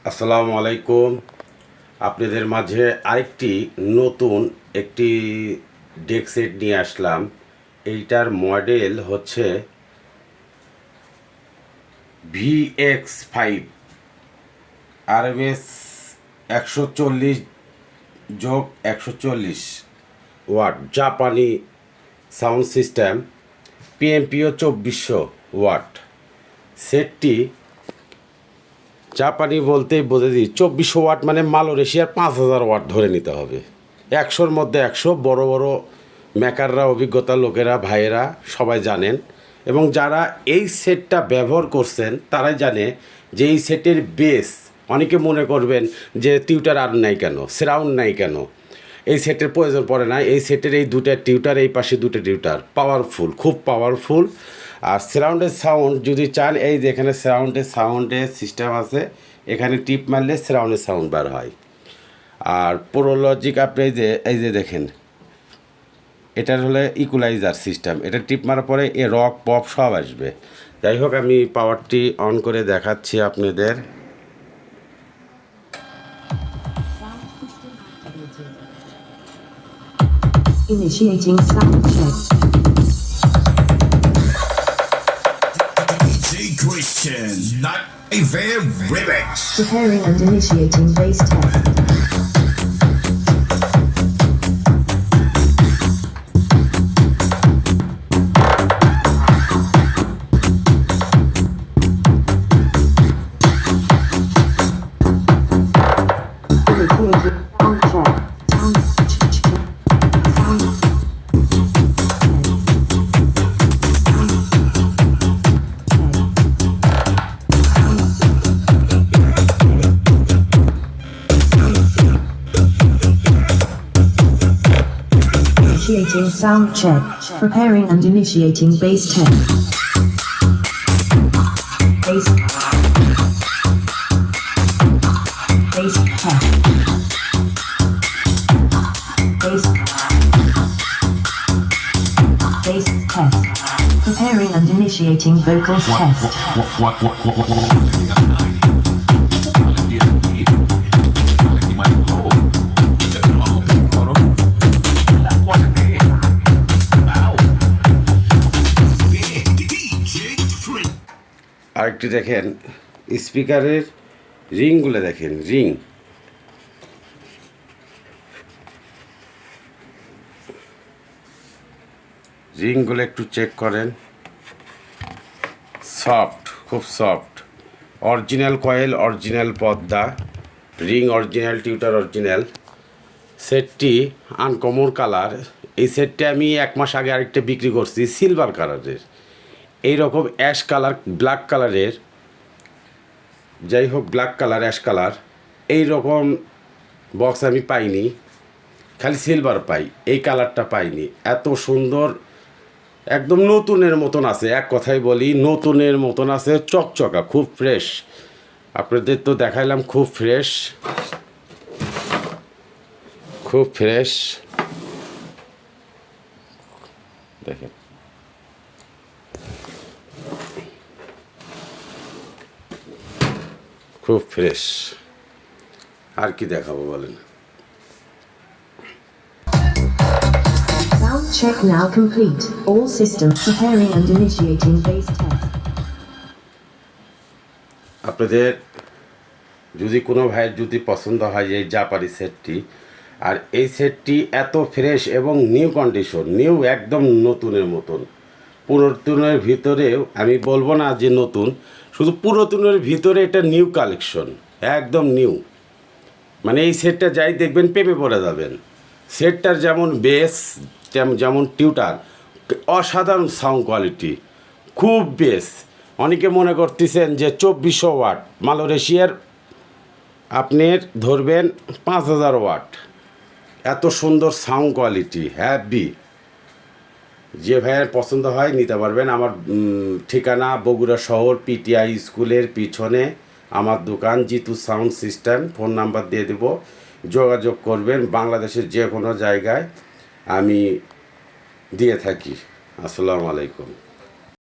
আসসালামু আলাইকুম। আপনাদের মাঝে আরেকটি নতুন একটি ডেক সেট নিয়ে আসলাম। এইটার মডেল হচ্ছে VX5 RMS 140/140 ওয়াট জাপানি সাউন্ড সিস্টেম, PMPO 2400 ওয়াট। সেটটি জাপানি বলতেই বলে দিই 2400 ওয়াট মানে মালয়েশিয়ার 5000 ওয়াট ধরে নিতে হবে। 100-র মধ্যে 100। বড় বড় মেকাররা, অভিজ্ঞতা লোকেরা, ভাইয়েরা সবাই জানেন, এবং যারা এই সেটটা ব্যবহার করছেন তারাই জানে যে এই সেটের বেস, অনেকে মনে করবেন যে টিউটার আর নাই কেন, সারাউন্ড নাই কেন, এই সেটের প্রয়োজন পড়ে না। এই সেটের এই দুটো টিউটার, এই পাশে দুটো টিউটার পাওয়ারফুল, খুব পাওয়ারফুল। আর সারাউন্ডের সাউন্ড যদি চান, এই যে এখানে সাউন্ডের সিস্টেম আছে, এখানে টিপ মারলে সারাউন্ডের সাউন্ড বার হয়। আর প্রোলজিক আপনি এই যে দেখেন, এটার হলে ইকুলাইজার সিস্টেম, এটা টিপ মারার পরে এ রক পপ সব আসবে। যাই হোক, আমি পাওয়ারটি অন করে দেখাচ্ছি আপনাদের। Initiating sound check. Christian, not a fair remix. Preparing and initiating bass test. Initiating sound check. Preparing and initiating bass test. Bass test. Bass test. Preparing and initiating vocals test. আরেকটি দেখেন, স্পিকারের রিংগুলো দেখেন, রিংগুলো একটু check করেন। Soft, খুব soft. Original coil, original পর্দা, ring original, tutor original. সেটটি uncommon colour. এই সেটটি আমি 1 মাস আগে আরেকটা বিক্রি করছি সিলভার কালারের, এইরকম অ্যাশ কালার, ব্ল্যাক কালারের, যাই হোক ব্ল্যাক কালার, অ্যাশ কালার, এই রকম বক্স আমি পাইনি, খালি সিলভার পাই, এই কালারটা পাইনি। এত সুন্দর, একদম নতুনের মতন আছে, এক কথাই বলি নতুনের মতন আছে, চকচকা, খুব ফ্রেশ। আপনাদের তো দেখাইলাম, খুব ফ্রেশ, খুব ফ্রেশ। দেখেন, খুব ফ্রেশ। আর কি দেখাবো বলেন? Sound check now complete. All systems preparing and initiating bass test. আপনাদের যদি কোনো ভাইয়ের যদি পছন্দ হয় এই জাপানি সেটটি, আর এই সেটটি এত ফ্রেশ এবং নিউ কন্ডিশন, নিউ, একদম নতুনের মতন। পুরাতনের ভিতরেও আমি বলবো না যে নতুন, শুধু পুরাতনের ভিতরে এটা নিউ কালেকশন, একদম নিউ। মানে এই সেটটা যাই দেখবেন প্রেমে পড়ে যাবেন। সেটটার যেমন বেস, যেমন টিউটার, অসাধারণ সাউন্ড কোয়ালিটি, খুব বেস। অনেকে মনে করতেছেন যে 2400 ওয়াট, মালয়েশিয়ার আপনার ধরবেন 5000 ওয়াট। এত সুন্দর সাউন্ড কোয়ালিটি, হ্যাভি। যে ভাইয়ের পছন্দ হয় নিতে পারবেন। আমার ঠিকানা বগুড়া শহর, PTI স্কুলের পিছনে আমার দোকান, Jitu sound system. Phone number দিয়ে দেব, যোগাযোগ করবেন। বাংলাদেশের যে কোনো জায়গায় আমি দিয়ে থাকি। আসসালামু আলাইকুম।